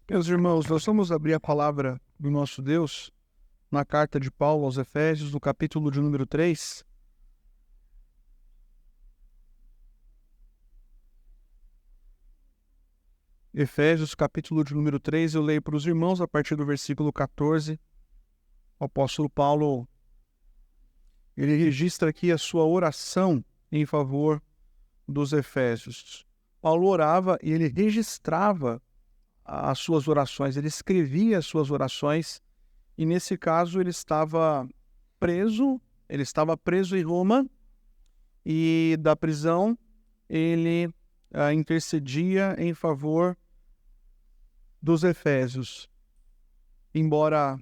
Meus irmãos, nós vamos abrir a palavra do nosso Deus na carta de Paulo aos Efésios, no capítulo de número 3. Efésios, capítulo de número 3, eu leio para os irmãos a partir do versículo 14. O apóstolo Paulo, ele registra aqui a sua oração em favor dos Efésios. Paulo orava e ele registrava as suas orações, ele escrevia as suas orações, e nesse caso ele estava preso em Roma, e da prisão ele intercedia em favor dos Efésios. Embora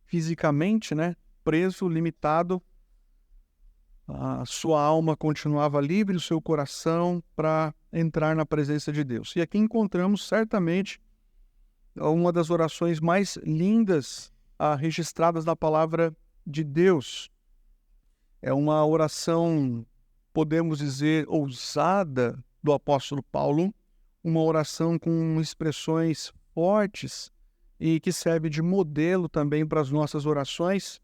fisicamente, preso, limitado, a sua alma continuava livre, o seu coração para entrar na presença de Deus. E aqui encontramos certamente uma das orações mais lindas registradas na palavra de Deus. É uma oração, podemos dizer, ousada do apóstolo Paulo, uma oração com expressões fortes e que serve de modelo também para as nossas orações,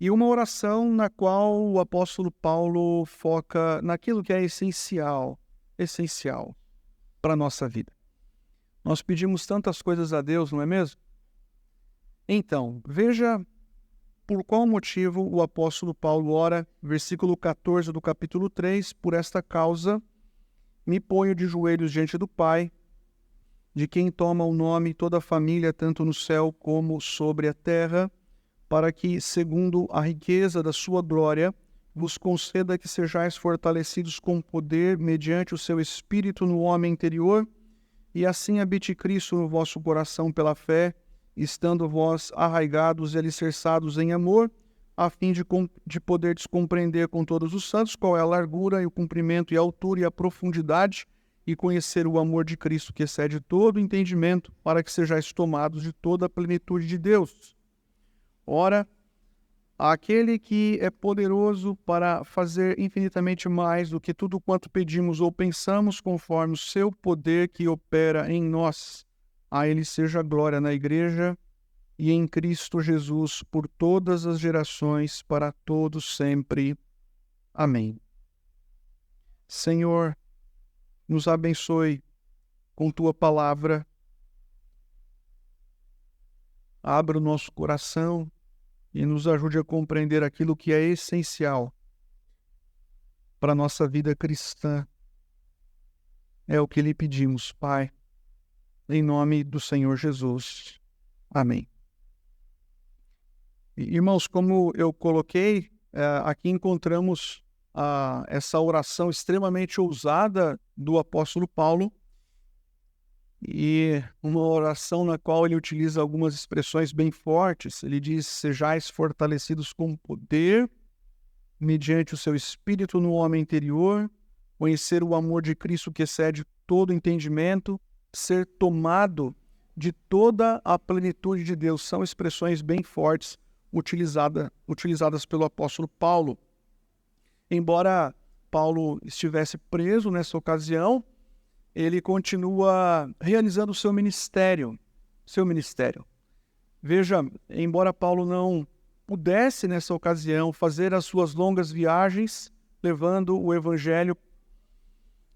e uma oração na qual o apóstolo Paulo foca naquilo que é essencial para a nossa vida. Nós pedimos tantas coisas a Deus, não é mesmo? Então, veja por qual motivo o apóstolo Paulo ora, versículo 14 do capítulo 3, por esta causa me ponho de joelhos diante do Pai, de quem toma o nome toda a família, tanto no céu como sobre a terra, para que, segundo a riqueza da sua glória, vos conceda que sejais fortalecidos com poder mediante o seu Espírito no homem interior, e assim habite Cristo no vosso coração pela fé, estando vós arraigados e alicerçados em amor, a fim de poderdes compreender com todos os santos qual é a largura e o comprimento e a altura e a profundidade, e conhecer o amor de Cristo que excede todo entendimento, para que sejais tomados de toda a plenitude de Deus. Ora, aquele que é poderoso para fazer infinitamente mais do que tudo quanto pedimos ou pensamos, conforme o seu poder que opera em nós, a ele seja a glória na Igreja e em Cristo Jesus por todas as gerações, para todos sempre. Amém. Senhor, nos abençoe com tua palavra. Abra o nosso coração e nos ajude a compreender aquilo que é essencial para a nossa vida cristã. É o que lhe pedimos, Pai, em nome do Senhor Jesus. Amém. Irmãos, como eu coloquei, aqui encontramos essa oração extremamente ousada do apóstolo Paulo, e uma oração na qual ele utiliza algumas expressões bem fortes. Ele diz: sejais fortalecidos com poder, mediante o seu Espírito no homem interior, conhecer o amor de Cristo que excede todo entendimento, ser tomado de toda a plenitude de Deus. São expressões bem fortes utilizadas pelo apóstolo Paulo. Embora Paulo estivesse preso nessa ocasião, ele continua realizando o seu ministério. Veja, embora Paulo não pudesse nessa ocasião fazer as suas longas viagens levando o evangelho,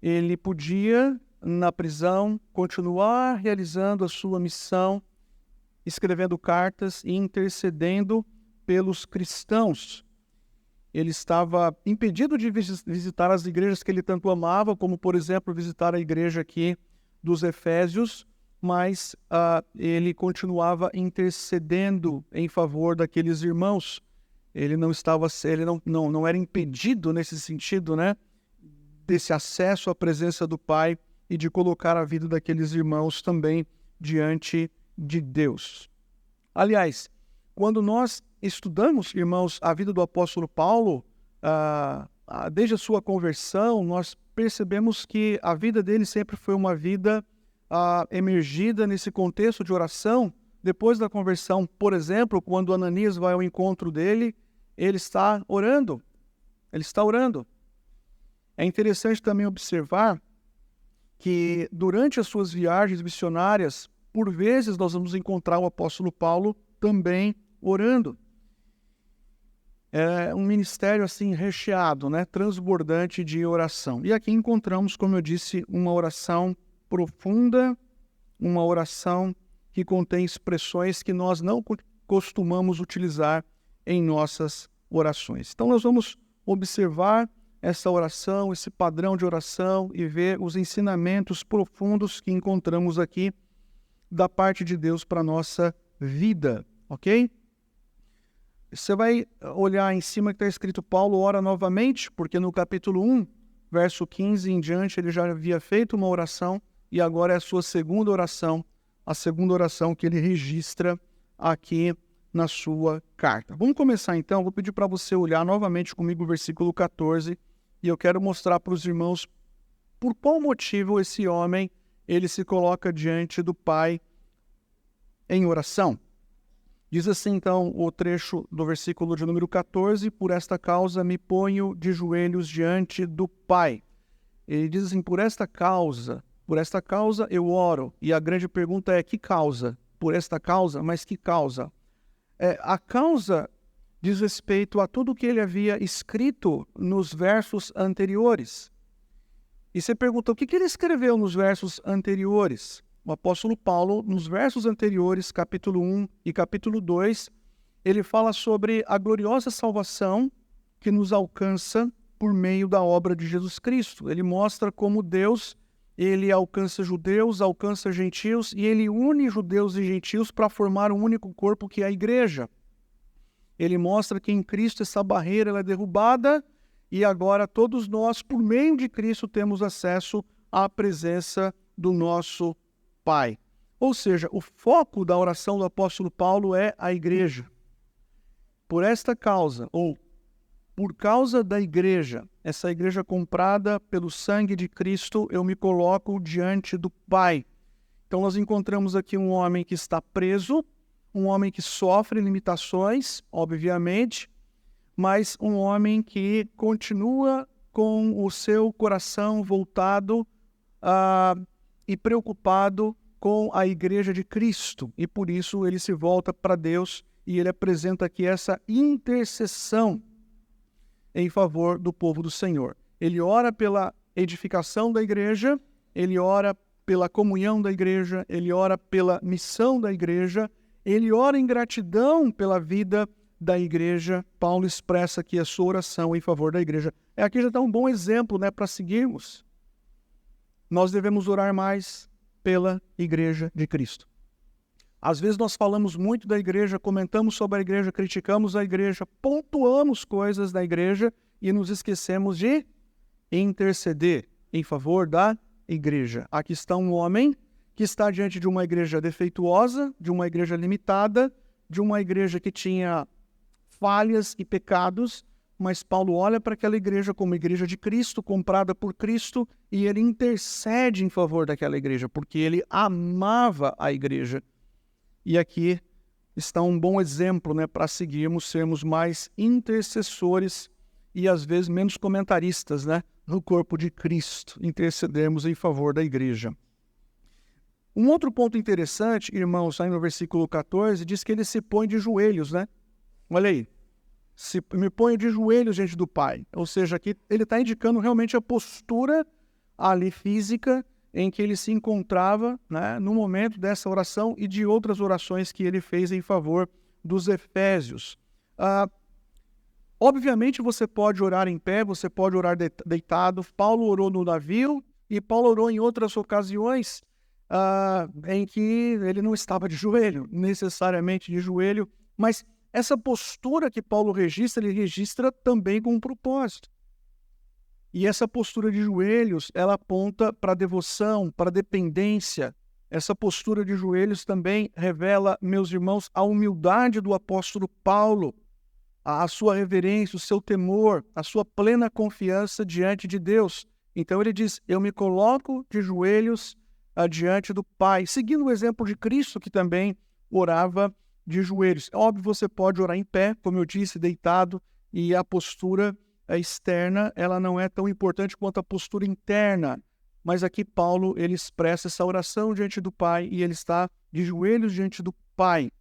ele podia, na prisão, continuar realizando a sua missão, escrevendo cartas e intercedendo pelos cristãos. Ele estava impedido de visitar as igrejas que ele tanto amava, como, por exemplo, visitar a igreja aqui dos Efésios, mas ele continuava intercedendo em favor daqueles irmãos. Ele não era impedido nesse sentido, desse acesso à presença do Pai e de colocar a vida daqueles irmãos também diante de Deus. Aliás, quando nós estudamos, irmãos, a vida do apóstolo Paulo, desde a sua conversão, nós percebemos que a vida dele sempre foi uma vida emergida nesse contexto de oração. Depois da conversão, por exemplo, quando Ananias vai ao encontro dele, ele está orando. É interessante também observar que durante as suas viagens missionárias, por vezes nós vamos encontrar o apóstolo Paulo também orando. É um ministério assim recheado, né? Transbordante de oração. E aqui encontramos, como eu disse, uma oração profunda, uma oração que contém expressões que nós não costumamos utilizar em nossas orações. Então nós vamos observar essa oração, esse padrão de oração e ver os ensinamentos profundos que encontramos aqui da parte de Deus para a nossa vida, ok? Você vai olhar em cima que está escrito Paulo ora novamente, porque no capítulo 1, verso 15 em diante, ele já havia feito uma oração e agora é a sua segunda oração, a segunda oração que ele registra aqui na sua carta. Vamos começar então, vou pedir para você olhar novamente comigo o versículo 14 e eu quero mostrar para os irmãos por qual motivo esse homem ele se coloca diante do Pai em oração. Diz assim, então, o trecho do versículo de número 14, por esta causa me ponho de joelhos diante do Pai. Ele diz assim, por esta causa eu oro. E a grande pergunta é, que causa? Por esta causa, mas que causa? A causa diz respeito a tudo que ele havia escrito nos versos anteriores. E você pergunta, o que ele escreveu nos versos anteriores? O apóstolo Paulo, nos versos anteriores, capítulo 1 e capítulo 2, ele fala sobre a gloriosa salvação que nos alcança por meio da obra de Jesus Cristo. Ele mostra como Deus, ele alcança judeus, alcança gentios, e ele une judeus e gentios para formar um único corpo que é a igreja. Ele mostra que em Cristo essa barreira ela é derrubada, e agora todos nós, por meio de Cristo, temos acesso à presença do nosso Pai. Ou seja, o foco da oração do apóstolo Paulo é a igreja. Por esta causa, ou por causa da igreja, essa igreja comprada pelo sangue de Cristo, eu me coloco diante do Pai. Então nós encontramos aqui um homem que está preso, um homem que sofre limitações, obviamente, mas um homem que continua com o seu coração voltado e preocupado com a igreja de Cristo. E por isso ele se volta para Deus e ele apresenta aqui essa intercessão em favor do povo do Senhor. Ele ora pela edificação da igreja, ele ora pela comunhão da igreja, ele ora pela missão da igreja, ele ora em gratidão pela vida da igreja. Paulo expressa aqui a sua oração em favor da igreja. Aqui já está um bom exemplo, né, para seguirmos. Nós devemos orar mais pela igreja de Cristo. Às vezes nós falamos muito da igreja, comentamos sobre a igreja, criticamos a igreja, pontuamos coisas da igreja e nos esquecemos de interceder em favor da igreja. Aqui está um homem que está diante de uma igreja defeituosa, de uma igreja limitada, de uma igreja que tinha falhas e pecados, mas Paulo olha para aquela igreja como igreja de Cristo, comprada por Cristo, e ele intercede em favor daquela igreja, porque ele amava a igreja. E aqui está um bom exemplo, né, para seguirmos, sermos mais intercessores e às vezes menos comentaristas, né, no corpo de Cristo, intercedermos em favor da igreja. Um outro ponto interessante, irmãos, aí no versículo 14, diz que ele se põe de joelhos, né? Olha aí. Me ponho de joelhos diante do Pai. Ou seja, aqui ele está indicando realmente a postura ali física em que ele se encontrava, né, no momento dessa oração e de outras orações que ele fez em favor dos Efésios. Obviamente você pode orar em pé, você pode orar deitado. Paulo orou no navio e Paulo orou em outras ocasiões em que ele não estava de joelho, necessariamente de joelho, mas essa postura que Paulo registra, ele registra também com um propósito. E essa postura de joelhos, ela aponta para a devoção, para a dependência. Essa postura de joelhos também revela, meus irmãos, a humildade do apóstolo Paulo, a sua reverência, o seu temor, a sua plena confiança diante de Deus. Então ele diz, eu me coloco de joelhos diante do Pai, seguindo o exemplo de Cristo, que também orava de joelhos. Óbvio, você pode orar em pé, como eu disse, deitado, e a postura externa, ela não é tão importante quanto a postura interna. mas aqui Paulo ele expressa essa oração diante do Pai e ele está de joelhos diante do Pai.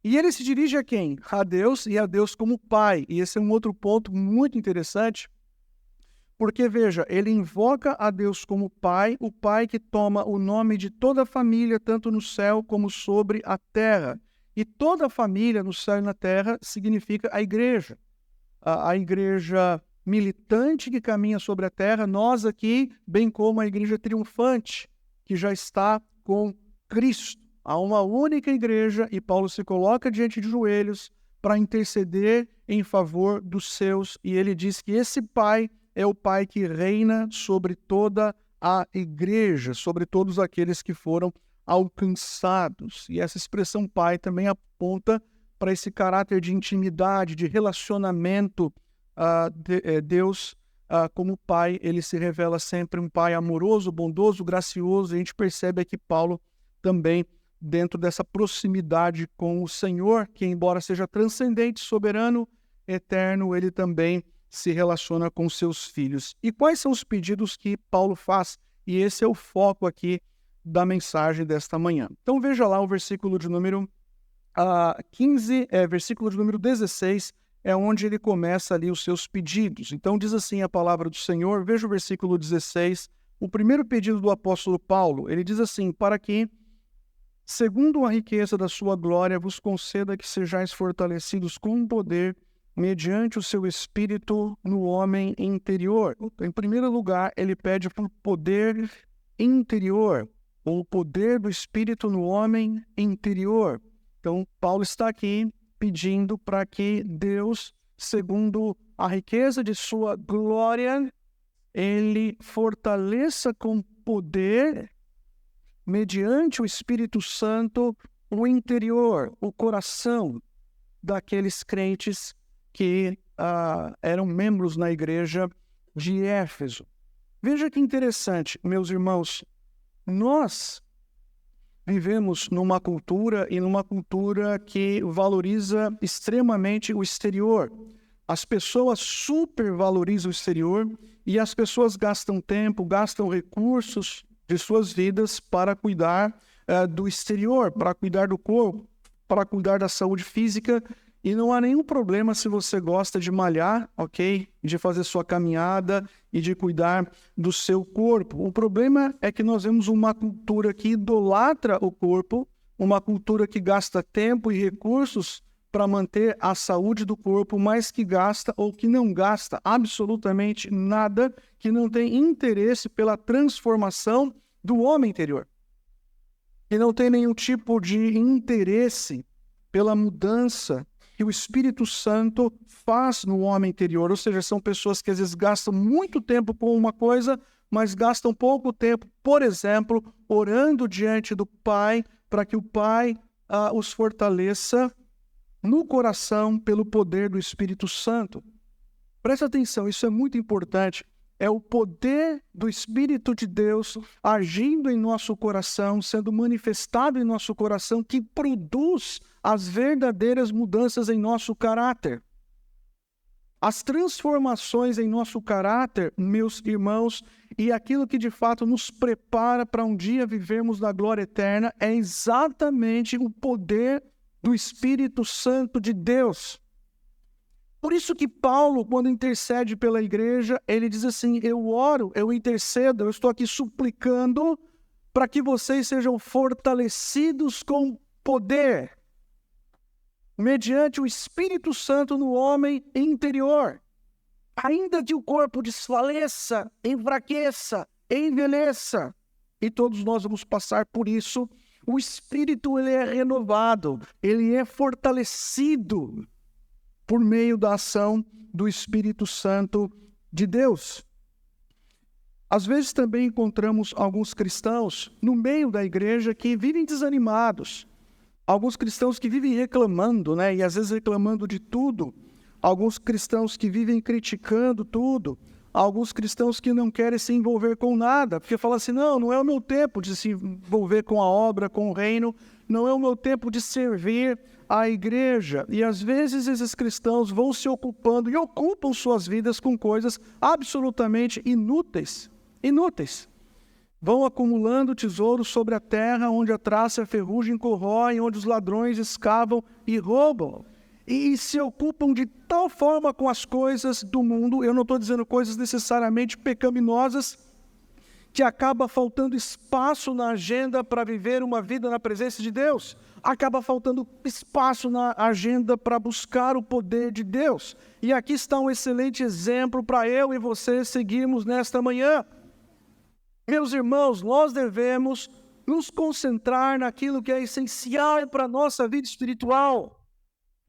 E ele se dirige a quem? A Deus e a Deus como Pai. E esse é um outro ponto muito interessante, porque, veja, ele invoca a Deus como Pai, o Pai que toma o nome de toda a família, tanto no céu como sobre a terra. E toda a família no céu e na terra significa a igreja. A igreja militante que caminha sobre a terra, nós aqui, bem como a igreja triunfante, que já está com Cristo. Há uma única igreja e Paulo se coloca diante de joelhos para interceder em favor dos seus. E ele diz que esse Pai é o Pai que reina sobre toda a igreja, sobre todos aqueles que foram alcançados. E essa expressão Pai também aponta para esse caráter de intimidade, de relacionamento. Deus, como Pai, ele se revela sempre um Pai amoroso, bondoso, gracioso. A gente percebe aqui Paulo também dentro dessa proximidade com o Senhor, que embora seja transcendente, soberano, eterno, ele também se relaciona com seus filhos. E quais são os pedidos que Paulo faz? E esse é o foco aqui da mensagem desta manhã. Então veja lá o versículo de número 15, versículo de número 16, é onde ele começa ali os seus pedidos. Então diz assim a palavra do Senhor, veja o versículo 16, o primeiro pedido do apóstolo Paulo, ele diz assim, para que, segundo a riqueza da sua glória, vos conceda que sejais fortalecidos com poder, mediante o seu Espírito no homem interior. Em primeiro lugar, ele pede por poder interior, ou o poder do Espírito no homem interior. Então, Paulo está aqui pedindo para que Deus, segundo a riqueza de sua glória, ele fortaleça com poder, mediante o Espírito Santo, o interior, o coração daqueles crentes que eram membros na igreja de Éfeso. Veja que interessante, meus irmãos, nós vivemos numa cultura que valoriza extremamente o exterior. As pessoas supervalorizam o exterior e as pessoas gastam tempo, gastam recursos de suas vidas para cuidar do exterior, para cuidar do corpo, para cuidar da saúde física. E não há nenhum problema se você gosta de malhar, ok? De fazer sua caminhada e de cuidar do seu corpo. O problema é que nós vemos uma cultura que idolatra o corpo, uma cultura que gasta tempo e recursos para manter a saúde do corpo, mas que gasta ou que não gasta absolutamente nada, que não tem interesse pela transformação do homem interior. E não tem nenhum tipo de interesse pela mudança que o Espírito Santo faz no homem interior, ou seja, são pessoas que às vezes gastam muito tempo com uma coisa, mas gastam pouco tempo, por exemplo, orando diante do Pai, para que o Pai os fortaleça no coração pelo poder do Espírito Santo. Presta atenção, isso é muito importante. É o poder do Espírito de Deus agindo em nosso coração, sendo manifestado em nosso coração, que produz as verdadeiras mudanças em nosso caráter. As transformações em nosso caráter, meus irmãos, e aquilo que de fato nos prepara para um dia vivermos na glória eterna, é exatamente o poder do Espírito Santo de Deus. Por isso que Paulo, quando intercede pela igreja, ele diz assim, eu oro, eu intercedo, eu estou aqui suplicando para que vocês sejam fortalecidos com poder, mediante o Espírito Santo no homem interior. Ainda que o corpo desfaleça, enfraqueça, envelheça, e todos nós vamos passar por isso, o Espírito ele é renovado, ele é fortalecido por meio da ação do Espírito Santo de Deus. Às vezes também encontramos alguns cristãos no meio da igreja que vivem desanimados. Alguns cristãos que vivem reclamando, né? E às vezes reclamando de tudo. Alguns cristãos que vivem criticando tudo. Alguns cristãos que não querem se envolver com nada, porque falam assim, não é o meu tempo de se envolver com a obra, com o reino, não é o meu tempo de servir a igreja. E às vezes esses cristãos vão se ocupando e ocupam suas vidas com coisas absolutamente inúteis. Vão acumulando tesouros sobre a terra, onde a traça e a ferrugem corroem, onde os ladrões escavam e roubam. E se ocupam de tal forma com as coisas do mundo, eu não estou dizendo coisas necessariamente pecaminosas, que acaba faltando espaço na agenda para viver uma vida na presença de Deus. Acaba faltando espaço na agenda para buscar o poder de Deus. E aqui está um excelente exemplo para eu e você seguirmos nesta manhã. Meus irmãos, nós devemos nos concentrar naquilo que é essencial para a nossa vida espiritual.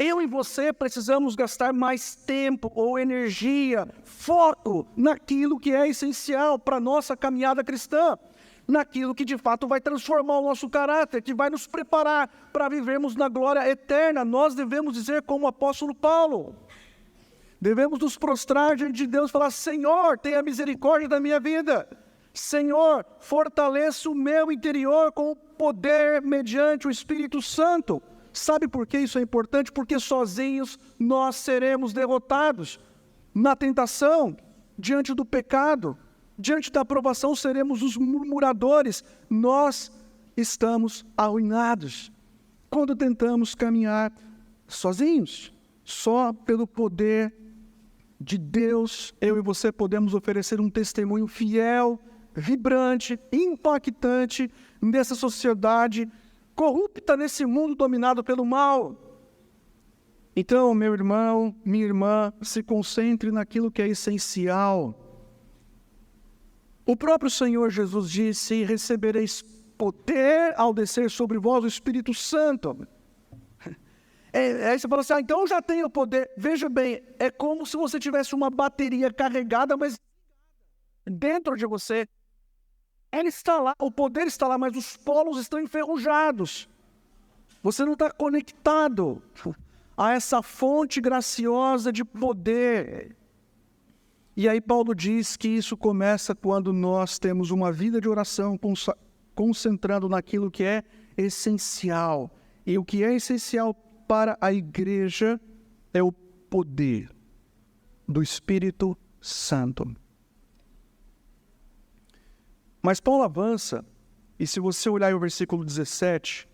Eu e você precisamos gastar mais tempo ou energia, foco naquilo que é essencial para a nossa caminhada cristã, naquilo que de fato vai transformar o nosso caráter, que vai nos preparar para vivermos na glória eterna. Nós devemos dizer como o apóstolo Paulo, devemos nos prostrar diante de Deus e falar: Senhor, tenha misericórdia da minha vida. Senhor, fortaleça o meu interior com o poder mediante o Espírito Santo. Sabe por que isso é importante? Porque sozinhos nós seremos derrotados. Na tentação, diante do pecado, diante da aprovação, seremos os murmuradores. Nós estamos arruinados quando tentamos caminhar sozinhos. Só pelo poder de Deus, eu e você podemos oferecer um testemunho fiel, vibrante, impactante nessa sociedade corrupta, nesse mundo dominado pelo mal. Então, meu irmão, minha irmã, se concentre naquilo que é essencial. O próprio Senhor Jesus disse: recebereis poder ao descer sobre vós o Espírito Santo. Aí você fala assim: então eu já tenho poder. Veja bem, é como se você tivesse uma bateria carregada, mas dentro de você. Ela está lá, o poder está lá, mas os polos estão enferrujados. Você não está conectado a essa fonte graciosa de poder. E aí Paulo diz que isso começa quando nós temos uma vida de oração, concentrando naquilo que é essencial. E o que é essencial para a igreja é o poder do Espírito Santo. Mas Paulo avança, e se você olhar o versículo 17,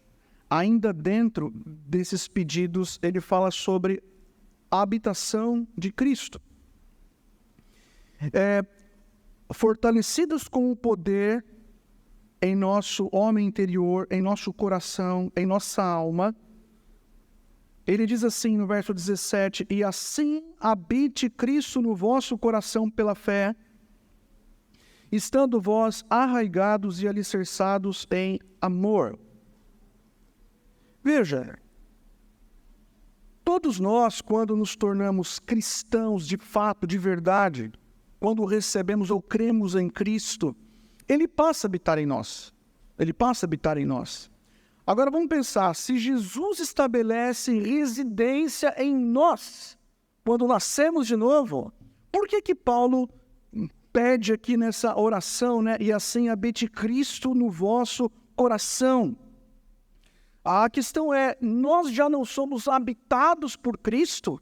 ainda dentro desses pedidos, ele fala sobre a habitação de Cristo. Fortalecidos com o poder em nosso homem interior, em nosso coração, em nossa alma, ele diz assim no verso 17: e assim habite Cristo no vosso coração pela fé, estando vós arraigados e alicerçados em amor. Veja, todos nós, quando nos tornamos cristãos de fato, de verdade, quando recebemos ou cremos em Cristo, Ele passa a habitar em nós. Ele passa a habitar em nós. Agora vamos pensar, se Jesus estabelece residência em nós, quando nascemos de novo, por que Paulo pede aqui nessa oração, né? E assim habite Cristo no vosso coração. A questão é, nós já não somos habitados por Cristo?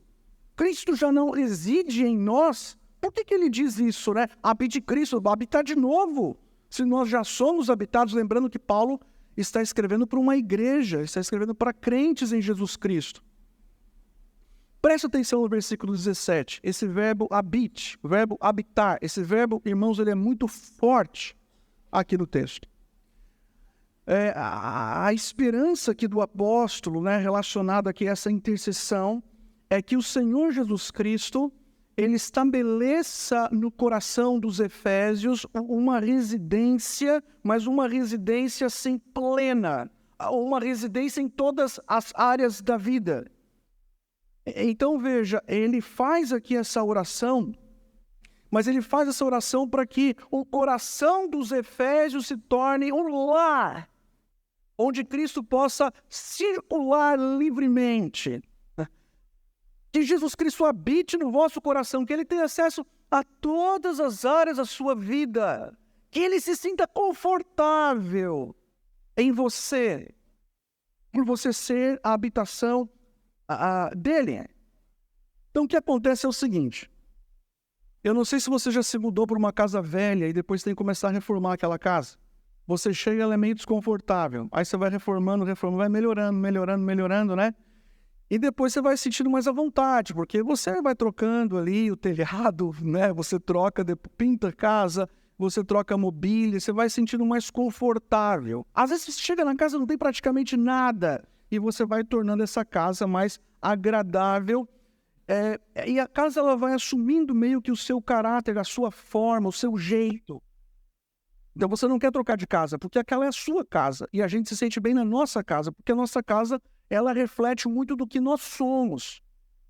Cristo já não reside em nós? Por que ele diz isso, né? Habite Cristo, habitar de novo. Se nós já somos habitados, lembrando que Paulo está escrevendo para uma igreja, está escrevendo para crentes em Jesus Cristo. Preste atenção no versículo 17, esse verbo habite, o verbo habitar, esse verbo, irmãos, ele é muito forte aqui no texto. A esperança aqui do apóstolo, né, relacionada aqui a essa intercessão, é que o Senhor Jesus Cristo, ele estabeleça no coração dos efésios uma residência, mas uma residência assim plena, uma residência em todas as áreas da vida. Então veja, ele faz aqui essa oração, mas ele faz essa oração para que o coração dos efésios se torne um lar, onde Cristo possa circular livremente. Que Jesus Cristo habite no vosso coração, que Ele tenha acesso a todas as áreas da sua vida, que Ele se sinta confortável em você, por você ser a habitação dele. Então o que acontece é o seguinte: eu não sei se você já se mudou para uma casa velha e depois tem que começar a reformar aquela casa. você chega, ela é meio desconfortável. Aí você vai reformando, vai melhorando, né? E depois você vai sentindo mais à vontade, porque você vai trocando ali o telhado, né? Você troca, pinta a casa, você troca a mobília, você vai sentindo mais confortável. Às vezes você chega na casa e não tem praticamente nada, e você vai tornando essa casa mais agradável. E a casa ela vai assumindo meio que o seu caráter, a sua forma, o seu jeito. Então você não quer trocar de casa, porque aquela é a sua casa. E a gente se sente bem na nossa casa, porque a nossa casa ela reflete muito do que nós somos.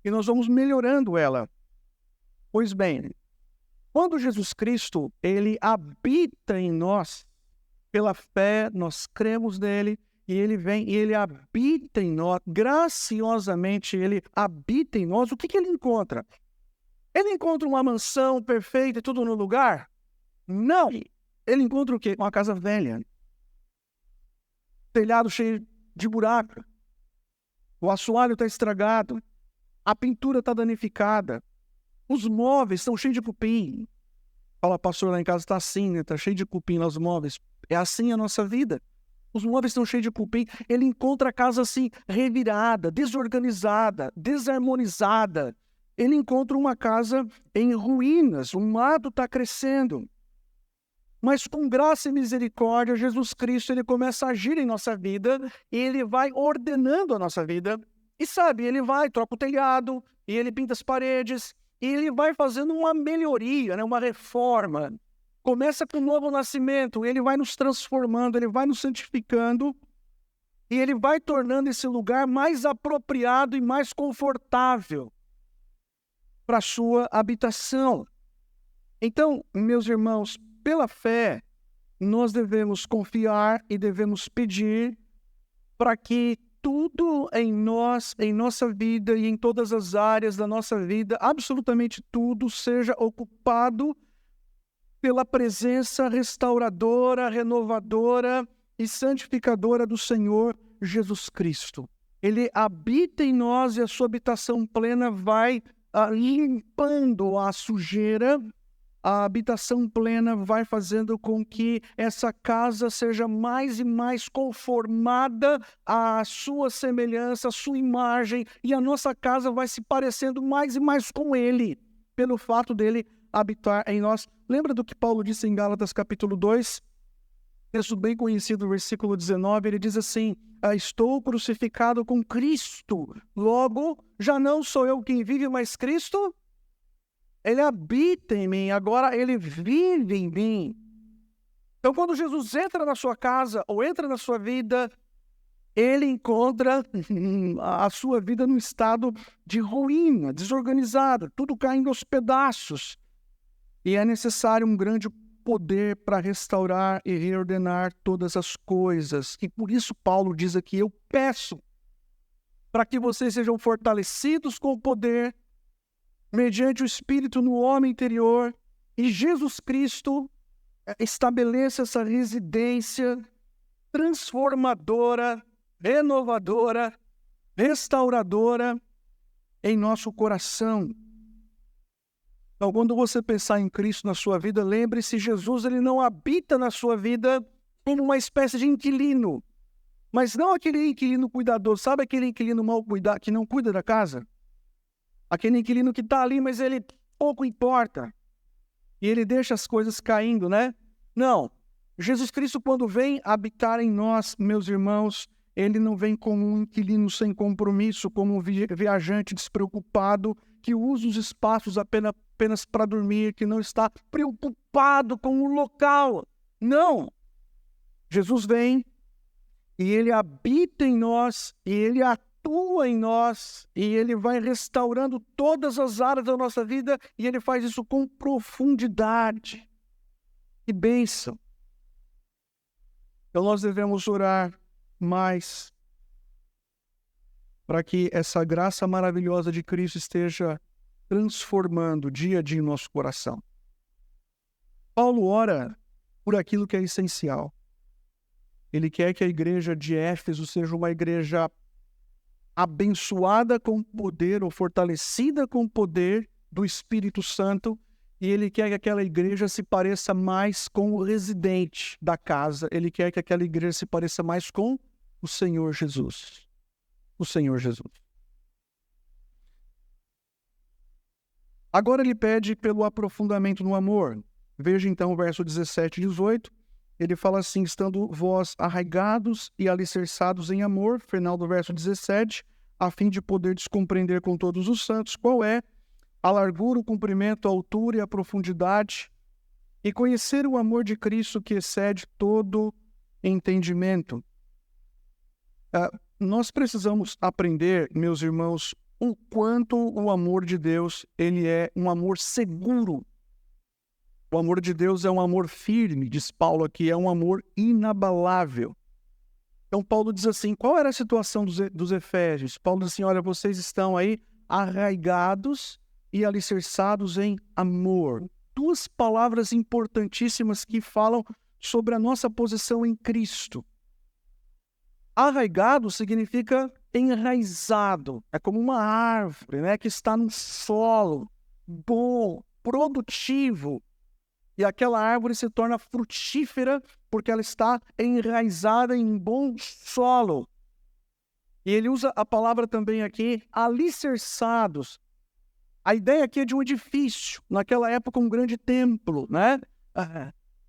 E nós vamos melhorando ela. Pois bem, quando Jesus Cristo ele habita em nós, pela fé, nós cremos nele, e ele vem e ele habita em nós, graciosamente ele habita em nós, o que ele encontra? Ele encontra uma mansão perfeita e tudo no lugar? Não! Ele encontra o quê? Uma casa velha. Telhado cheio de buraco. O assoalho está estragado. A pintura está danificada. Os móveis estão cheios de cupim. Fala, pastor, lá em casa está assim, né? Está cheio de cupim lá os móveis. É assim a nossa vida. Os móveis estão cheios de cupim. Ele encontra a casa assim, revirada, desorganizada, desarmonizada. Ele encontra uma casa em ruínas. O mato está crescendo. Mas com graça e misericórdia, Jesus Cristo ele começa a agir em nossa vida e ele vai ordenando a nossa vida. E sabe, ele vai, troca o telhado, e ele pinta as paredes, e ele vai fazendo uma melhoria, né, uma reforma. Começa com um novo nascimento, ele vai nos transformando, ele vai nos santificando, e ele vai tornando esse lugar mais apropriado e mais confortável para a sua habitação. Então, meus irmãos, pela fé, nós devemos confiar e devemos pedir para que tudo em nós, em nossa vida e em todas as áreas da nossa vida, absolutamente tudo, seja ocupado pela presença restauradora, renovadora e santificadora do Senhor Jesus Cristo. Ele habita em nós e a sua habitação plena vai limpando a sujeira. A habitação plena vai fazendo com que essa casa seja mais e mais conformada à sua semelhança, à sua imagem, e a nossa casa vai se parecendo mais e mais com ele, pelo fato dele habitar em nós. Lembra do que Paulo disse em Gálatas capítulo 2? Texto bem conhecido, versículo 19, ele diz assim: estou crucificado com Cristo, logo já não sou eu quem vive, mas Cristo. Ele habita em mim, agora ele vive em mim. Então, quando Jesus entra na sua casa ou entra na sua vida, ele encontra a sua vida num estado de ruína, desorganizada, tudo caindo aos pedaços. E é necessário um grande poder para restaurar e reordenar todas as coisas. E por isso Paulo diz aqui: eu peço para que vocês sejam fortalecidos com o poder mediante o Espírito no homem interior, e Jesus Cristo estabeleça essa residência transformadora, renovadora, restauradora em nosso coração. Então, quando você pensar em Cristo na sua vida, lembre-se, Jesus ele não habita na sua vida como uma espécie de inquilino, mas não aquele inquilino cuidador. Sabe aquele inquilino mal cuidado, que não cuida da casa? Aquele inquilino que está ali, mas ele pouco importa. E ele deixa as coisas caindo, né? Não. Jesus Cristo, quando vem habitar em nós, meus irmãos, ele não vem como um inquilino sem compromisso, como um viajante despreocupado, que usa os espaços apenas para dormir, que não está preocupado com o local. Não. Jesus vem e ele habita em nós, e ele atua em nós, e ele vai restaurando todas as áreas da nossa vida, e ele faz isso com profundidade. Que bênção! Então nós devemos orar mais para que essa graça maravilhosa de Cristo esteja transformando dia a dia em nosso coração. Paulo ora por aquilo que é essencial. Ele quer que a igreja de Éfeso seja uma igreja abençoada com poder, ou fortalecida com o poder do Espírito Santo, e ele quer que aquela igreja se pareça mais com o residente da casa. Ele quer que aquela igreja se pareça mais com o Senhor Jesus. O Senhor Jesus. Agora ele pede pelo aprofundamento no amor. Veja então o verso 17 e 18. Ele fala assim: estando vós arraigados e alicerçados em amor, final do verso 17, a fim de poderdes compreender com todos os santos qual é a largura, o comprimento, a altura e a profundidade, e conhecer o amor de Cristo que excede todo entendimento. Nós precisamos aprender, meus irmãos, o quanto o amor de Deus ele é um amor seguro. O amor de Deus é um amor firme, diz Paulo aqui, é um amor inabalável. Então Paulo diz assim, qual era a situação dos Efésios? Paulo diz assim, olha, vocês estão aí arraigados e alicerçados em amor. Duas palavras importantíssimas que falam sobre a nossa posição em Cristo. Arraigado significa enraizado. É como uma árvore, né, que está no solo, bom, produtivo. E aquela árvore se torna frutífera porque ela está enraizada em bom solo. E ele usa a palavra também aqui, alicerçados. A ideia aqui é de um edifício. Naquela época, um grande templo, né?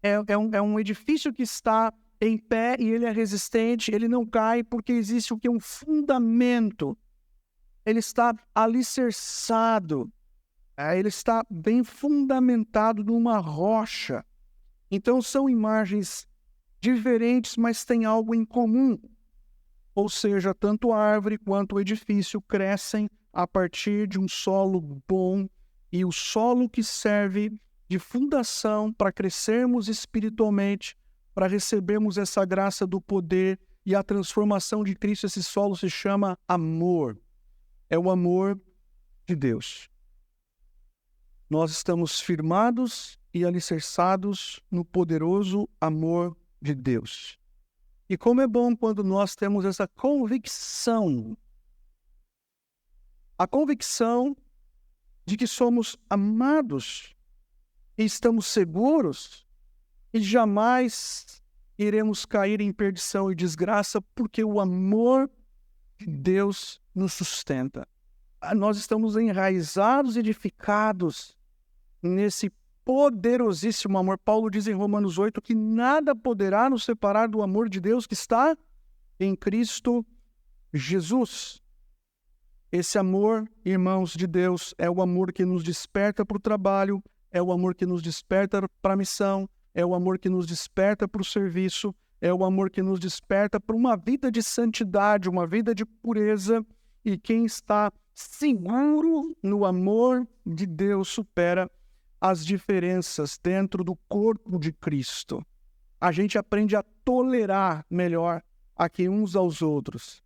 É um edifício que está em pé e ele é resistente, ele não cai porque existe o que? Um fundamento. Ele está alicerçado. Ele está bem fundamentado numa rocha. Então são imagens diferentes, mas têm algo em comum. Ou seja, tanto a árvore quanto o edifício crescem a partir de um solo bom, e o solo que serve de fundação para crescermos espiritualmente, para recebermos essa graça do poder e a transformação de Cristo, esse solo se chama amor. É o amor de Deus. Nós estamos firmados e alicerçados no poderoso amor de Deus. E como é bom quando nós temos essa convicção, a convicção de que somos amados e estamos seguros e jamais iremos cair em perdição e desgraça, porque o amor de Deus nos sustenta. Nós estamos enraizados e edificados nesse poderosíssimo amor. Paulo diz em Romanos 8 que nada poderá nos separar do amor de Deus que está em Cristo Jesus. Esse amor, irmãos de Deus, é o amor que nos desperta para o trabalho, é o amor que nos desperta para a missão, é o amor que nos desperta para o serviço, é o amor que nos desperta para uma vida de santidade, uma vida de pureza. E quem está seguro no amor de Deus supera as diferenças dentro do corpo de Cristo. A gente aprende a tolerar melhor aqui uns aos outros,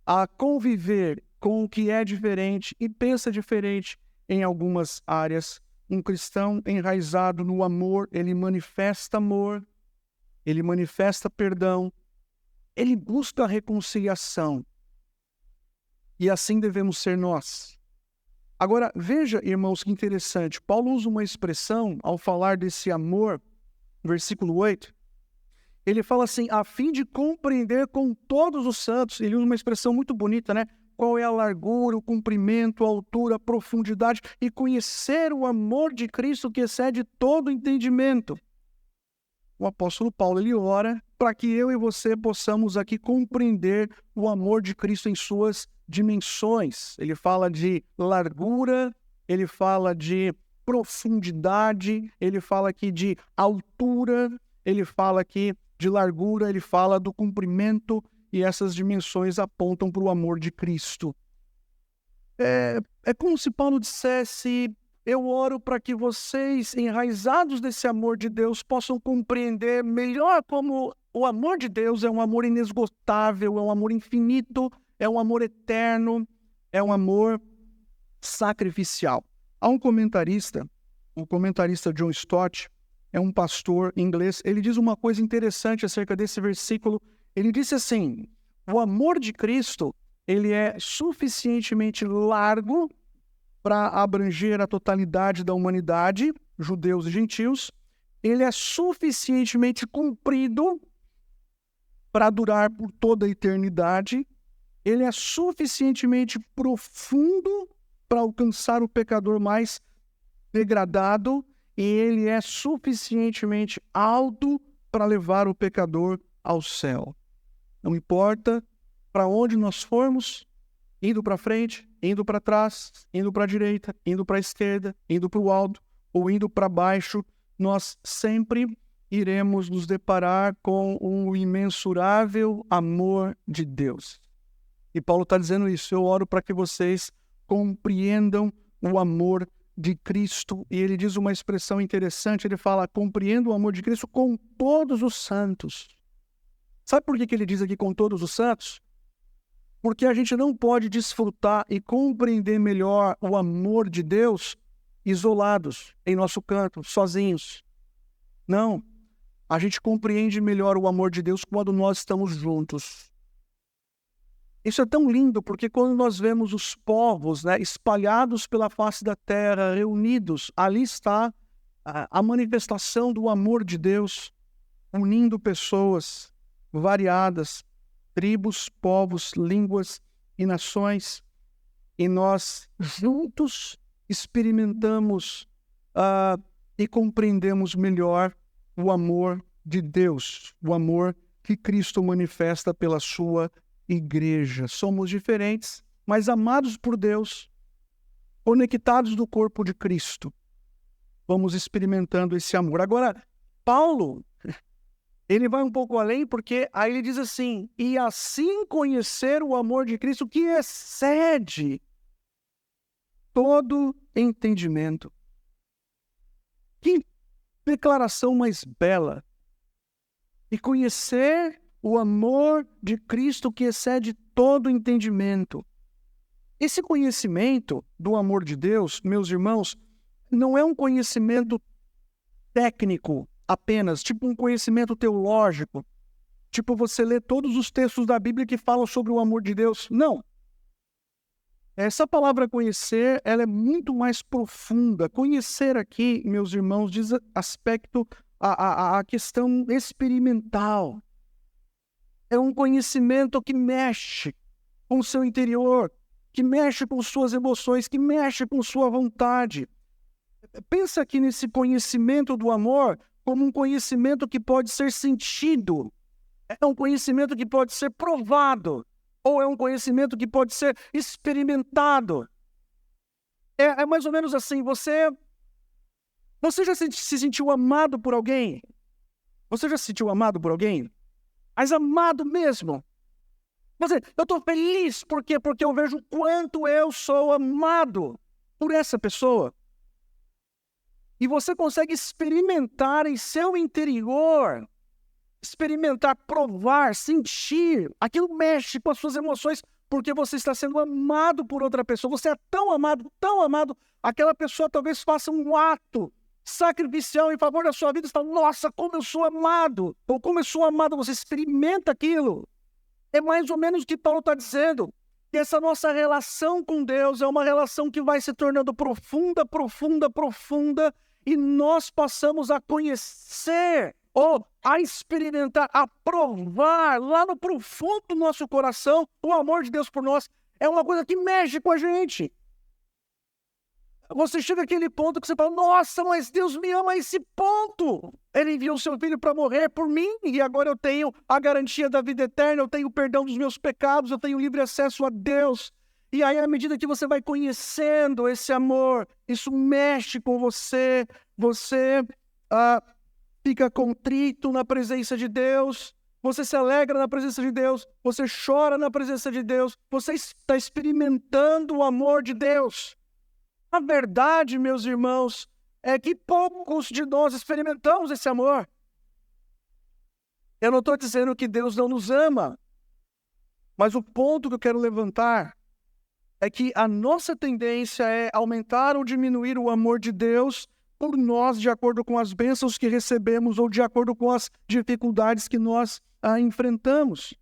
a conviver com o que é diferente e pensa diferente em algumas áreas. Um cristão enraizado no amor, ele manifesta amor, ele manifesta perdão, ele busca a reconciliação. E assim devemos ser nós. Agora, veja, irmãos, que interessante. Paulo usa uma expressão ao falar desse amor, versículo 8. Ele fala assim, a fim de compreender com todos os santos. Ele usa uma expressão muito bonita, né? Qual é a largura, o comprimento, a altura, a profundidade, e conhecer o amor de Cristo que excede todo entendimento. O apóstolo Paulo, ele ora para que eu e você possamos aqui compreender o amor de Cristo em suas dimensões. Ele fala de largura, ele fala de profundidade, ele fala aqui de altura, ele fala aqui de largura, ele fala do comprimento, e essas dimensões apontam para o amor de Cristo. É como se Paulo dissesse, eu oro para que vocês, enraizados desse amor de Deus, possam compreender melhor como o amor de Deus é um amor inesgotável, é um amor infinito, é um amor eterno, é um amor sacrificial. Há um comentarista, o comentarista John Stott, é um pastor inglês, ele diz uma coisa interessante acerca desse versículo. Ele disse assim, o amor de Cristo, ele é suficientemente largo para abranger a totalidade da humanidade judeus e gentios, ele é suficientemente comprido para durar por toda a eternidade, ele é suficientemente profundo para alcançar o pecador mais degradado, e ele é suficientemente alto para levar o pecador ao céu. Não importa para onde nós formos, indo para frente, indo para trás, indo para a direita, indo para a esquerda, indo para o alto ou indo para baixo, nós sempre iremos nos deparar com o imensurável amor de Deus. E Paulo está dizendo isso. Eu oro para que vocês compreendam o amor de Cristo. E ele diz uma expressão interessante, ele fala, compreendo o amor de Cristo com todos os santos. Sabe por que ele diz aqui com todos os santos? Porque a gente não pode desfrutar e compreender melhor o amor de Deus isolados, em nosso canto, sozinhos. Não. A gente compreende melhor o amor de Deus quando nós estamos juntos. Isso é tão lindo, porque quando nós vemos os povos, espalhados pela face da terra, reunidos, ali está a manifestação do amor de Deus, unindo pessoas variadas, tribos, povos, línguas e nações, e nós juntos experimentamos e compreendemos melhor o amor de Deus, o amor que Cristo manifesta pela sua igreja. Somos diferentes, mas amados por Deus, conectados do corpo de Cristo. Vamos experimentando esse amor. Agora, Paulo, ele vai um pouco além, porque aí ele diz assim, e assim conhecer o amor de Cristo que excede todo entendimento. Que declaração mais bela! E conhecer o amor de Cristo que excede todo entendimento. Esse conhecimento do amor de Deus, meus irmãos, não é um conhecimento técnico apenas, tipo um conhecimento teológico, tipo você lê todos os textos da Bíblia que falam sobre o amor de Deus. Não. Essa palavra conhecer, ela é muito mais profunda. Conhecer aqui, meus irmãos, diz aspecto, a questão experimental. É um conhecimento que mexe com o seu interior, que mexe com suas emoções, que mexe com sua vontade. Pensa aqui nesse conhecimento do amor como um conhecimento que pode ser sentido. É um conhecimento que pode ser provado. Ou é um conhecimento que pode ser experimentado. É mais ou menos assim, você já se sentiu amado por alguém? Você já se sentiu amado por alguém? Mas amado mesmo. Eu estou feliz, por quê? Porque eu vejo o quanto eu sou amado por essa pessoa. E você consegue experimentar em seu interior, experimentar, provar, sentir. Aquilo mexe com as suas emoções, porque você está sendo amado por outra pessoa. Você é tão amado, aquela pessoa talvez faça um ato sacrificial em favor da sua vida. Você fala, nossa, como eu sou amado. Ou como eu sou amado, você experimenta aquilo. É mais ou menos o que Paulo está dizendo. Que essa nossa relação com Deus é uma relação que vai se tornando profunda, profunda, profunda. E nós passamos a conhecer, ou a experimentar, a provar lá no profundo do nosso coração o amor de Deus por nós. É uma coisa que mexe com a gente. Você chega àquele ponto que você fala, nossa, mas Deus me ama a esse ponto. Ele enviou o seu filho para morrer por mim e agora eu tenho a garantia da vida eterna, eu tenho o perdão dos meus pecados, eu tenho livre acesso a Deus. E aí, à medida que você vai conhecendo esse amor, isso mexe com você, você fica contrito na presença de Deus, você se alegra na presença de Deus, você chora na presença de Deus, você está experimentando o amor de Deus. A verdade, meus irmãos, é que poucos de nós experimentamos esse amor. Eu não estou dizendo que Deus não nos ama, mas o ponto que eu quero levantar é que a nossa tendência é aumentar ou diminuir o amor de Deus por nós, de acordo com as bênçãos que recebemos ou de acordo com as dificuldades que nós enfrentamos.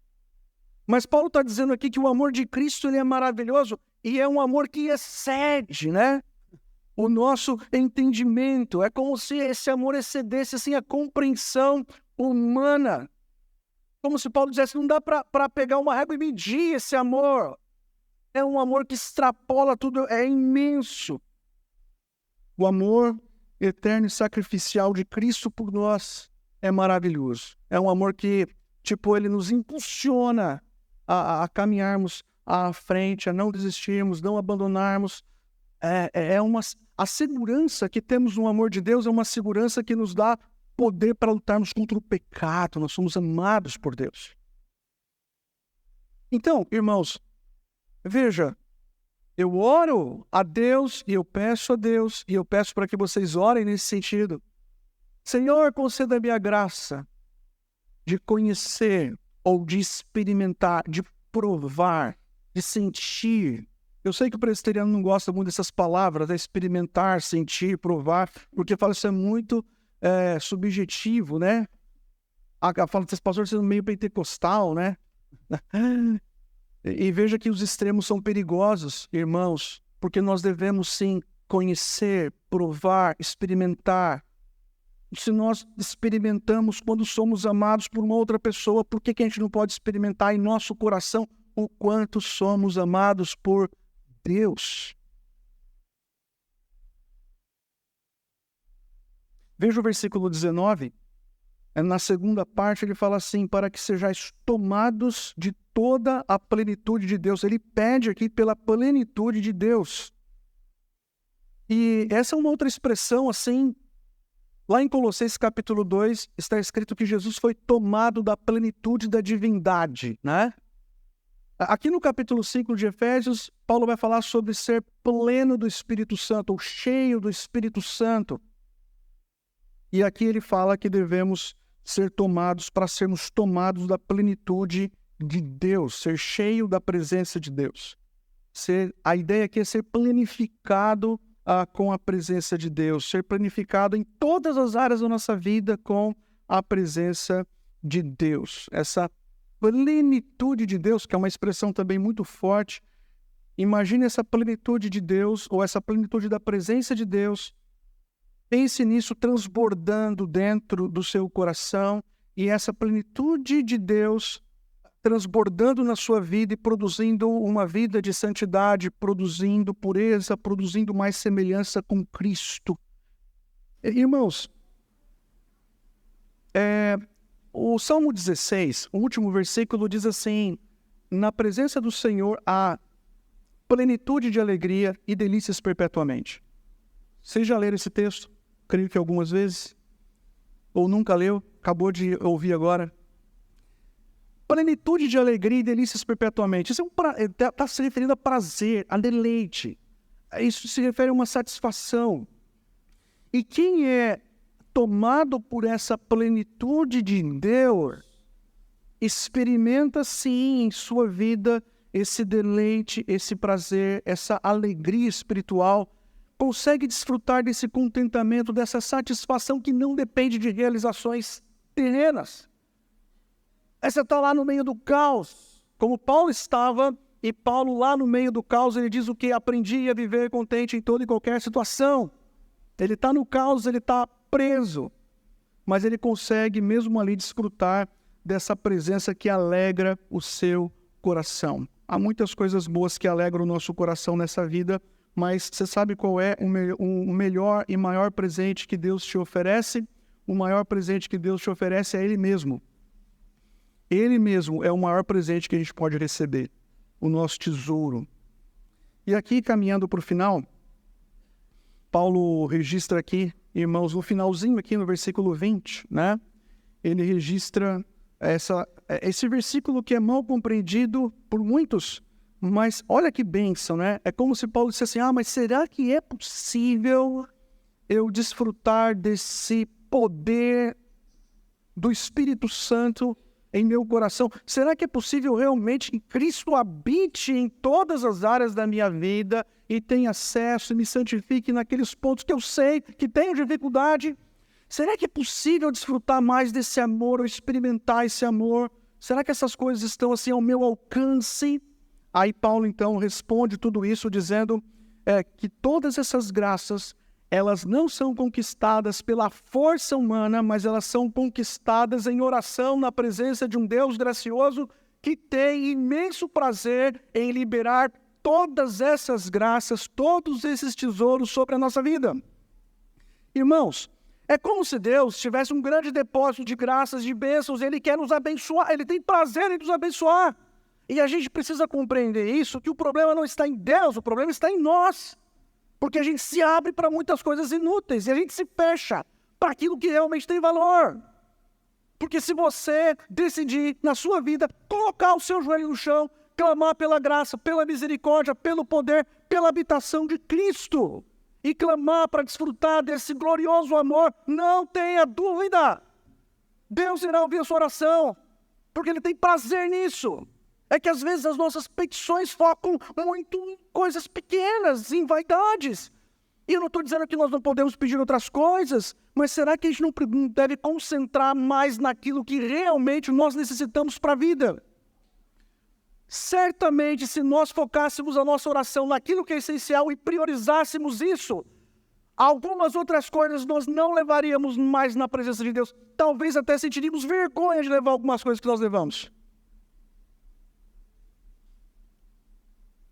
Mas Paulo está dizendo aqui que o amor de Cristo ele é maravilhoso e é um amor que excede, né? o nosso entendimento. É como se esse amor excedesse assim, a compreensão humana. Como se Paulo dissesse, não dá para pegar uma régua e medir esse amor. É um amor que extrapola tudo, é imenso. O amor eterno e sacrificial de Cristo por nós é maravilhoso. É um amor que, ele nos impulsiona a caminharmos à frente, a não desistirmos, não abandonarmos. A segurança que temos no amor de Deus é uma segurança que nos dá poder para lutarmos contra o pecado. Nós somos amados por Deus. Então, irmãos, veja, eu oro a Deus e eu peço a Deus e eu peço para que vocês orem nesse sentido. Senhor, conceda-me a graça de conhecer ou de experimentar, de provar, de sentir. Eu sei que o presbiteriano não gosta muito dessas palavras, experimentar, sentir, provar, porque fala isso é muito subjetivo, né? Fala desses pastores sendo meio pentecostal, né? E veja que os extremos são perigosos, irmãos, porque nós devemos sim conhecer, provar, experimentar. Se nós experimentamos quando somos amados por uma outra pessoa, por que a gente não pode experimentar em nosso coração o quanto somos amados por Deus? Veja o versículo 19. Na segunda parte ele fala assim, para que sejais tomados de toda a plenitude de Deus. Ele pede aqui pela plenitude de Deus. E essa é uma outra expressão assim, lá em Colossenses capítulo 2, está escrito que Jesus foi tomado da plenitude da divindade, né? Aqui no capítulo 5 de Efésios, Paulo vai falar sobre ser pleno do Espírito Santo, ou cheio do Espírito Santo. E aqui ele fala que devemos ser tomados para sermos tomados da plenitude de Deus, ser cheio da presença de Deus. A ideia aqui é ser planificado com a presença de Deus, ser planificado em todas as áreas da nossa vida com a presença de Deus. Essa plenitude de Deus, que é uma expressão também muito forte, imagine essa plenitude de Deus, ou essa plenitude da presença de Deus. Pense nisso transbordando dentro do seu coração e essa plenitude de Deus transbordando na sua vida e produzindo uma vida de santidade, produzindo pureza, produzindo mais semelhança com Cristo. Irmãos, o Salmo 16, o último versículo diz assim, na presença do Senhor há plenitude de alegria e delícias perpetuamente. Vocês já leram esse texto? Creio que algumas vezes. Ou nunca leu, acabou de ouvir agora. Plenitude de alegria e delícias perpetuamente. Isso está se referindo a prazer, a deleite. Isso se refere a uma satisfação. E quem é tomado por essa plenitude de Deus, experimenta sim em sua vida esse deleite, esse prazer, essa alegria espiritual, consegue desfrutar desse contentamento, dessa satisfação que não depende de realizações terrenas. Você está lá no meio do caos, como Paulo estava, e Paulo lá no meio do caos, ele diz o que? Aprendi a viver contente em toda e qualquer situação. Ele está no caos, ele está preso, mas ele consegue mesmo ali desfrutar dessa presença que alegra o seu coração. Há muitas coisas boas que alegram o nosso coração nessa vida, mas você sabe qual é o melhor e maior presente que Deus te oferece? O maior presente que Deus te oferece é Ele mesmo. Ele mesmo é o maior presente que a gente pode receber, o nosso tesouro. E aqui, caminhando para o final, Paulo registra aqui, irmãos, no finalzinho aqui no versículo 20, né? Ele registra esse versículo que é mal compreendido por muitos, mas olha que bênção, né? É como se Paulo dissesse assim, mas será que é possível eu desfrutar desse poder do Espírito Santo em meu coração? Será que é possível realmente que Cristo habite em todas as áreas da minha vida e tenha acesso e me santifique naqueles pontos que eu sei que tenho dificuldade? Será que é possível desfrutar mais desse amor ou experimentar esse amor? Será que essas coisas estão assim ao meu alcance? Aí Paulo então responde tudo isso dizendo, é que todas essas graças, elas não são conquistadas pela força humana, mas elas são conquistadas em oração na presença de um Deus gracioso que tem imenso prazer em liberar todas essas graças, todos esses tesouros sobre a nossa vida. Irmãos, é como se Deus tivesse um grande depósito de graças, de bênçãos, Ele quer nos abençoar, Ele tem prazer em nos abençoar. E a gente precisa compreender isso, que o problema não está em Deus, o problema está em nós. Porque a gente se abre para muitas coisas inúteis e a gente se fecha para aquilo que realmente tem valor. Porque se você decidir na sua vida colocar o seu joelho no chão, clamar pela graça, pela misericórdia, pelo poder, pela habitação de Cristo e clamar para desfrutar desse glorioso amor, não tenha dúvida, Deus irá ouvir a sua oração, porque Ele tem prazer nisso. É que às vezes as nossas petições focam muito em coisas pequenas, em vaidades. E eu não estou dizendo que nós não podemos pedir outras coisas, mas será que a gente não deve concentrar mais naquilo que realmente nós necessitamos para a vida? Certamente, se nós focássemos a nossa oração naquilo que é essencial e priorizássemos isso, algumas outras coisas nós não levaríamos mais na presença de Deus. Talvez até sentiríamos vergonha de levar algumas coisas que nós levamos.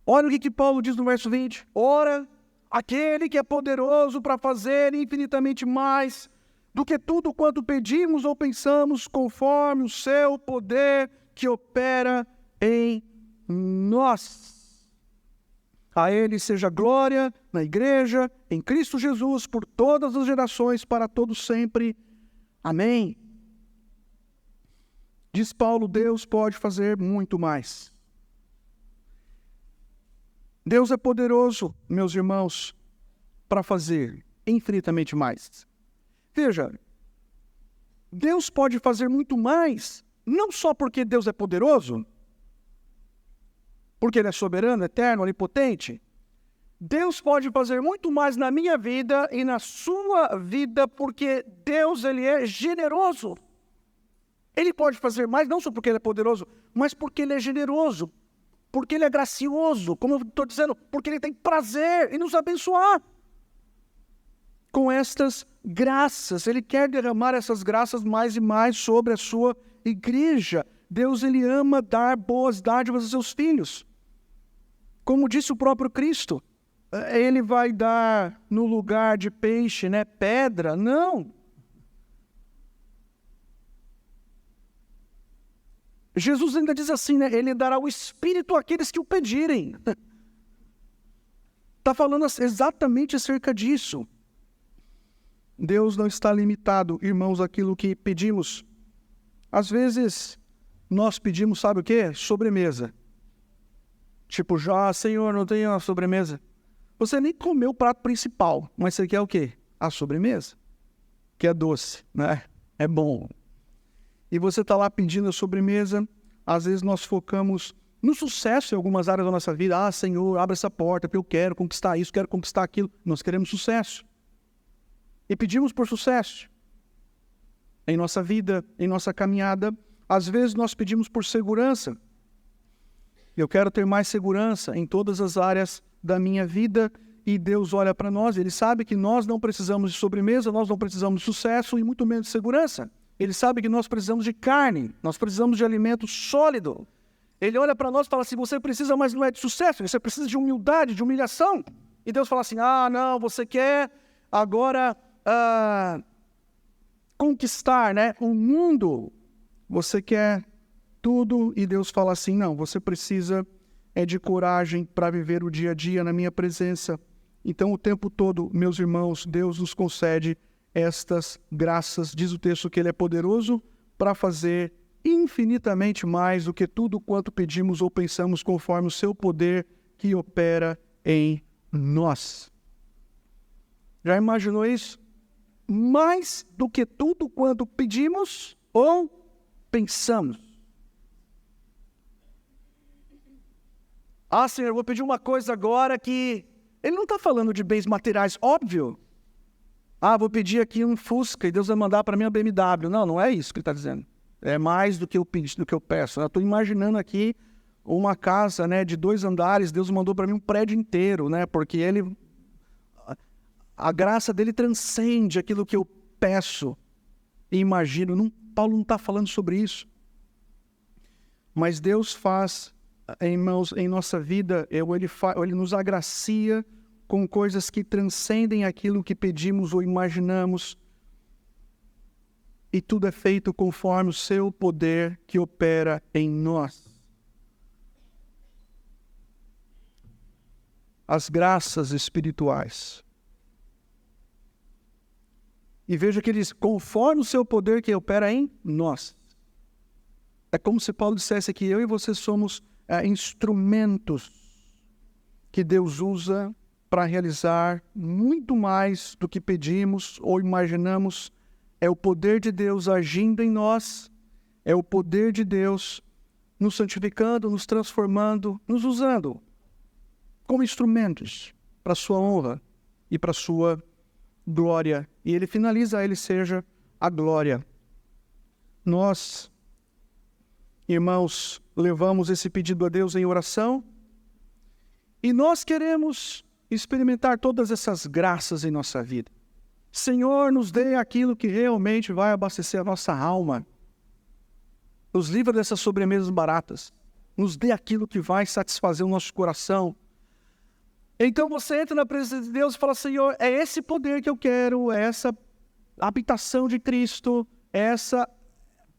Olha o que Paulo diz no verso 20. Ora, aquele que é poderoso para fazer infinitamente mais do que tudo quanto pedimos ou pensamos, conforme o seu poder que opera em nós. A Ele seja glória na igreja, em Cristo Jesus, por todas as gerações, para todos sempre. Amém. Diz Paulo, Deus pode fazer muito mais. Deus é poderoso, meus irmãos, para fazer infinitamente mais. Veja, Deus pode fazer muito mais, não só porque Deus é poderoso, porque Ele é soberano, eterno, onipotente. Deus pode fazer muito mais na minha vida e na sua vida, porque Deus, Ele é generoso. Ele pode fazer mais, não só porque Ele é poderoso, mas porque Ele é generoso. Porque Ele é gracioso, como eu estou dizendo, porque Ele tem prazer em nos abençoar. Com estas graças, Ele quer derramar essas graças mais e mais sobre a sua igreja. Deus, Ele ama dar boas dádivas aos seus filhos. Como disse o próprio Cristo, Ele vai dar no lugar de peixe, pedra? Não. Jesus ainda diz assim, Ele dará o Espírito àqueles que o pedirem. Está falando exatamente acerca disso. Deus não está limitado, irmãos, àquilo que pedimos. Às vezes, nós pedimos, sabe o quê? Sobremesa. Tipo, Senhor, não tem uma sobremesa. Você nem comeu o prato principal, mas você quer o quê? A sobremesa. Que é doce, É bom. E você está lá pedindo a sobremesa, às vezes nós focamos no sucesso em algumas áreas da nossa vida. Senhor, abre essa porta, porque eu quero conquistar isso, quero conquistar aquilo. Nós queremos sucesso. E pedimos por sucesso. Em nossa vida, em nossa caminhada, às vezes nós pedimos por segurança. Eu quero ter mais segurança em todas as áreas da minha vida. E Deus olha para nós, Ele sabe que nós não precisamos de sobremesa, nós não precisamos de sucesso e muito menos de segurança. Ele sabe que nós precisamos de carne, nós precisamos de alimento sólido. Ele olha para nós e fala assim, você precisa, mas não é de sucesso, você precisa de humildade, de humilhação. E Deus fala assim, não, você quer agora conquistar o mundo, você quer tudo, e Deus fala assim, não, você precisa de coragem para viver o dia a dia na minha presença. Então o tempo todo, meus irmãos, Deus nos concede estas graças, diz o texto que Ele é poderoso para fazer infinitamente mais do que tudo quanto pedimos ou pensamos, conforme o seu poder que opera em nós. Já imaginou isso? Mais do que tudo quanto pedimos ou pensamos. Senhor, eu vou pedir uma coisa agora que... Ele não está falando de bens materiais, óbvio. Vou pedir aqui um Fusca e Deus vai mandar para mim uma BMW. Não é isso que Ele está dizendo. É mais do que eu peço. Eu estou imaginando aqui uma casa, né, de 2 andares, Deus mandou para mim um prédio inteiro, né, porque a graça dele transcende aquilo que eu peço e imagino. Paulo não está falando sobre isso. Mas Deus faz, irmãos, em nossa vida, Ele nos agracia com coisas que transcendem aquilo que pedimos ou imaginamos. E tudo é feito conforme o seu poder que opera em nós. As graças espirituais. E veja que ele diz, conforme o seu poder que opera em nós. É como se Paulo dissesse que eu e você somos instrumentos que Deus usa para realizar muito mais do que pedimos ou imaginamos. É o poder de Deus agindo em nós, é o poder de Deus nos santificando, nos transformando, nos usando como instrumentos para a sua honra e para a sua glória. E ele finaliza, a ele seja a glória. Nós, irmãos, levamos esse pedido a Deus em oração e nós queremos experimentar todas essas graças em nossa vida. Senhor, nos dê aquilo que realmente vai abastecer a nossa alma. Nos livra dessas sobremesas baratas. Nos dê aquilo que vai satisfazer o nosso coração. Então você entra na presença de Deus e fala, Senhor, é esse poder que eu quero, é essa habitação de Cristo, é essa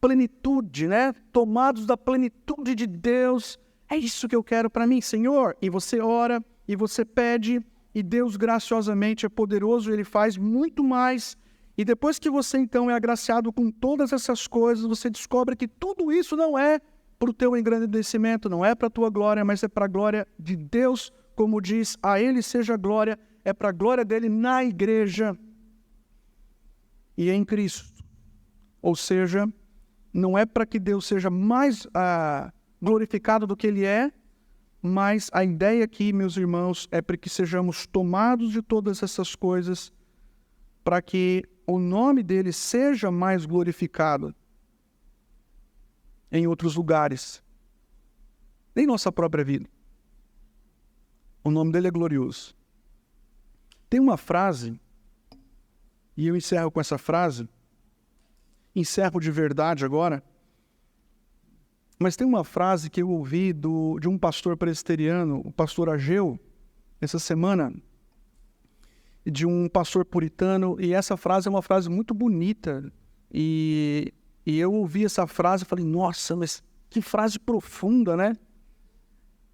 plenitude, né? Tomados da plenitude de Deus, é isso que eu quero para mim, Senhor. E você ora, e você pede, e Deus graciosamente é poderoso, Ele faz muito mais. E depois que você então é agraciado com todas essas coisas, você descobre que tudo isso não é para o teu engrandecimento, não é para a tua glória, mas é para a glória de Deus. Como diz, a Ele seja a glória, é para a glória dEle na igreja e em Cristo. Ou seja, não é para que Deus seja mais glorificado do que Ele é, mas a ideia aqui, meus irmãos, é para que sejamos tomados de todas essas coisas, para que o nome dEle seja mais glorificado em outros lugares, em nossa própria vida. O nome dele é glorioso. Tem uma frase, e eu encerro com essa frase, encerro de verdade agora, mas tem uma frase que eu ouvi de um pastor presbiteriano, o pastor Ageu, essa semana, de um pastor puritano, e essa frase é uma frase muito bonita, e eu ouvi essa frase e falei, nossa, mas que frase profunda, né?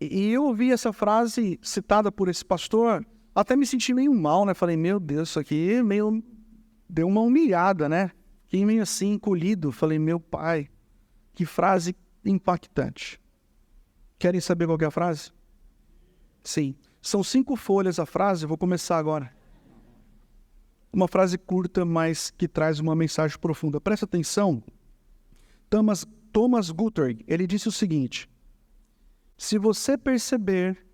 E eu ouvi essa frase citada por esse pastor, até me senti meio mal, né? Falei, meu Deus, isso aqui meio deu uma humilhada, né? Fiquei meio assim, encolhido. Falei, meu pai, que frase impactante. Querem saber qual que é a frase? Sim. São 5 folhas a frase, vou começar agora. Uma frase curta, mas que traz uma mensagem profunda. Presta atenção. Thomas Guthrie, ele disse o seguinte: se você perceber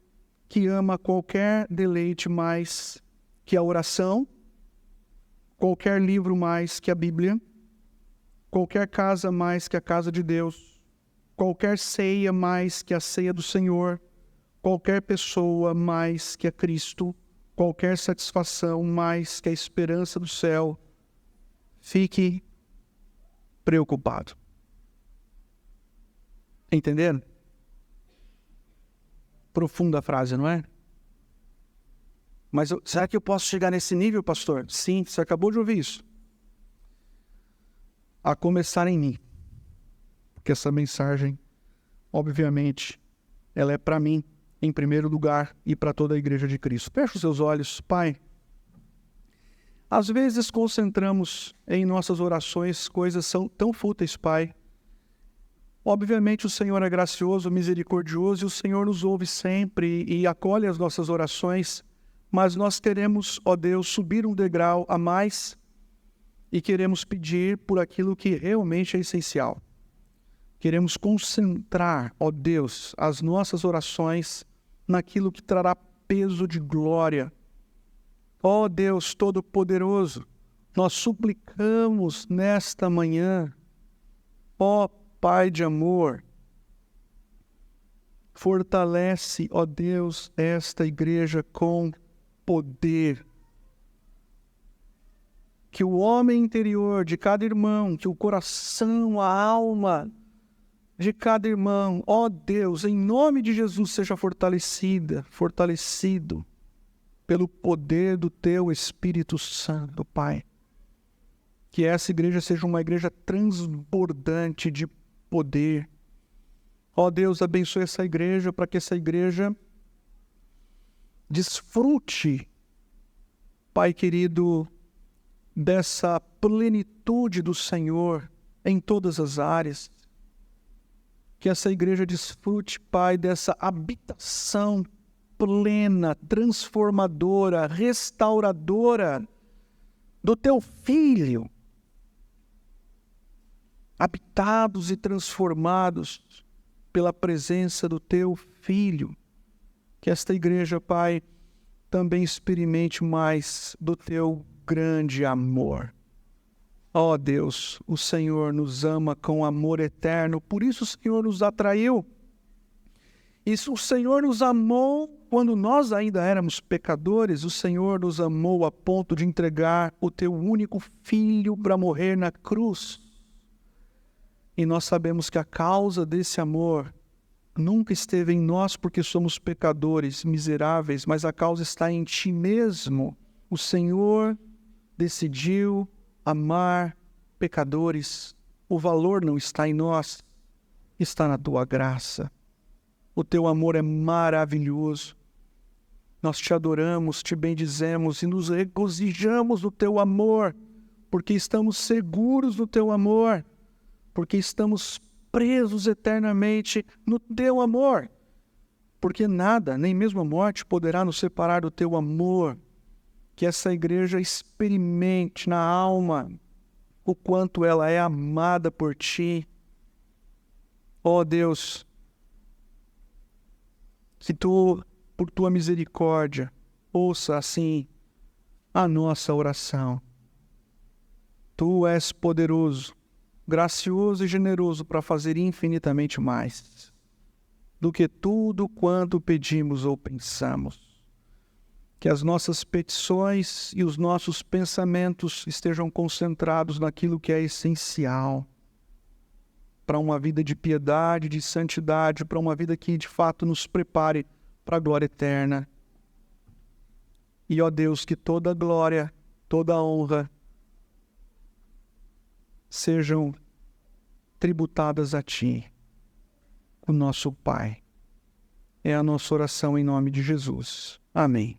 que ama qualquer deleite mais que a oração, qualquer livro mais que a Bíblia, qualquer casa mais que a casa de Deus, qualquer ceia mais que a ceia do Senhor, qualquer pessoa mais que a Cristo, qualquer satisfação mais que a esperança do céu, fique preocupado. Entenderam? Profunda a frase, não é? Mas será que eu posso chegar nesse nível, pastor? Sim, você acabou de ouvir isso. A começar em mim. Porque essa mensagem, obviamente, ela é para mim, em primeiro lugar, e para toda a igreja de Cristo. Feche os seus olhos, Pai. Às vezes concentramos em nossas orações coisas tão fúteis, Pai. Obviamente o Senhor é gracioso, misericordioso, e o Senhor nos ouve sempre e acolhe as nossas orações, mas nós queremos, ó Deus, subir um degrau a mais e queremos pedir por aquilo que realmente é essencial. Queremos concentrar, ó Deus, as nossas orações naquilo que trará peso de glória. Ó Deus Todo-Poderoso, nós suplicamos nesta manhã, ó Pai de amor, Fortalece, ó Deus, esta igreja com poder. Que o homem interior de cada irmão, que o coração, a alma de cada irmão, ó Deus, em nome de Jesus, seja fortalecido pelo poder do Teu Espírito Santo, Pai. Que essa igreja seja uma igreja transbordante de poder. Ó Deus, abençoe essa igreja para que essa igreja desfrute, Pai querido, dessa plenitude do Senhor em todas as áreas. Que essa igreja desfrute, Pai, dessa habitação plena, transformadora, restauradora do Teu Filho. Habitados e transformados pela presença do Teu Filho. Que esta igreja, Pai, também experimente mais do Teu grande amor. Ó Deus, o Senhor nos ama com amor eterno, por isso o Senhor nos atraiu. E o Senhor nos amou quando nós ainda éramos pecadores, o Senhor nos amou a ponto de entregar o Teu único Filho para morrer na cruz. E nós sabemos que a causa desse amor nunca esteve em nós porque somos pecadores, miseráveis, mas a causa está em Ti mesmo. O Senhor decidiu amar pecadores. O valor não está em nós, está na Tua graça. O Teu amor é maravilhoso. Nós Te adoramos, Te bendizemos e nos regozijamos no Teu amor, porque estamos seguros no Teu amor, porque estamos presos eternamente no Teu amor, porque nada, nem mesmo a morte, poderá nos separar do Teu amor. Que essa igreja experimente na alma o quanto ela é amada por Ti. Ó Deus, que Tu, por Tua misericórdia, ouça assim a nossa oração. Tu és poderoso, gracioso e generoso para fazer infinitamente mais do que tudo quanto pedimos ou pensamos. Que as nossas petições e os nossos pensamentos estejam concentrados naquilo que é essencial para uma vida de piedade, de santidade, para uma vida que de fato nos prepare para a glória eterna. E ó Deus, que toda glória, toda honra sejam tributadas a Ti, o nosso Pai. É a nossa oração em nome de Jesus. Amém.